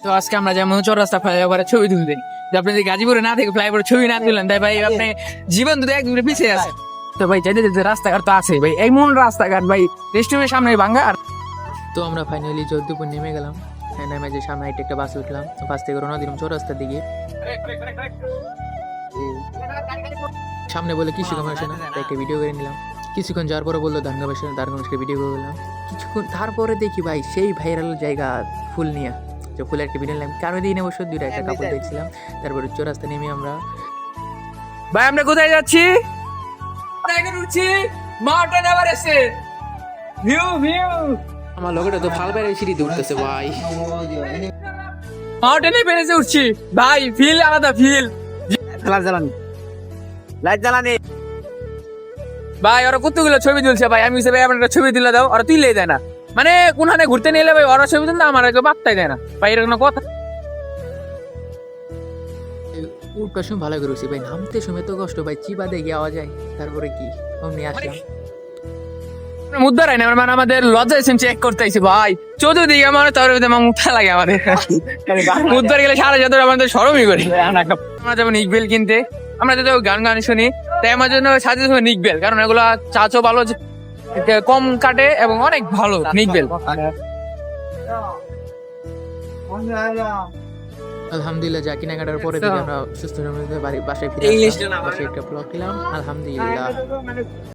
তো আজকে আমরা যেমন চৌরাস্তা ফ্লাইওভারে ছবি তুলতে, যে আপনি যদি গাজীপুরে না থেকে ফ্লাইওভারে ছবি না তুললেন তাই ভাই আপনি জীবন তো একদম পিছিয়ে আছে। তো ভাই যেতে যেতে রাস্তাঘাট তো আছে ভাই, এমন রাস্তাঘাট ভাই, রেস্টুরেন্টের সামনে ভাঙ্গা। আর তো আমরা ফাইনালি যোধপুর নেমে গেলাম। নেমে যে সামনে একটা বাসে উঠলাম, বাস থেকে রওনা দিলাম চৌরাস্তার দিকে। সামনে বলে কৃষি কমার্শে না, তাই একটা ভিডিও করে নিলাম। কিছুক্ষণ যাওয়ার পরে বললো ধানগামেশে ভিডিও করে নিলাম। কিছুক্ষণ তারপরে দেখি ভাই সেই ভাইরাল জায়গা ফুল নিয়ে, যে ফুলের একটা ভিডিও নিলাম। কারো দিন অবশ্য দুইটা একটা কাপড় দেখছিলাম। তারপরে চৌরাস্তা নেমে আমরা, ভাই আমরা কোথায় যাচ্ছি? উঠছি মাউন্টেন এভারেস্টে। ভিউ ভিউ আমার লোকেটা তো ফাল বাইরে সিঁড়িতে উঠতেছে ভাই। মাউন্টেন এভারেস্টে উঠছি ভাই, ফিল আলাদা ফিল। লাইট জ্বালানি ভাই ওরা কতগুলো ছবি তুলছে ভাই, আমি ভাই আমার একটা ছবি তুলে দাও, ওরা তুলেই দেয় না। মানে কোনখানে ঘুরতে নিলে ভাই ওরা ছবি তুলতে আমার আগে বার্তাই দেয় না ভাই, এরকম কথা। উঠবার সময় ভালো করে উঠছি ভাই, নামতে সময় তো কষ্ট ভাই, চিবা দিয়ে যাওয়া যায়। তারপরে কি অমনি আসলাম মুদ্রা রায় না, মানে আমাদের লজ্জা এসে চেক করতে আইছি ভাই, চতুর্দিকে আমার তোর মুখটা লাগে আমাদের। মুদ্রা গেলে সারা যাদের আমাদের সরমই করি। আমরা যেমন নিকবেল কিনতে, আমরা যদি গান গান শুনি তাই আমার জন্য সাজেস্ট হবে নিকবেল, কারণ এগুলা চাচও ভালো, কম কাটে এবং অনেক ভালো নিকবেল। আলহামদুলিল্লাহ যা কেনাকাটার পরে থেকে আমরা সুস্থ বাসায় ফিরে আসলাম। বাসায় একটা ব্লগ দিলাম আলহামদুলিল্লাহ।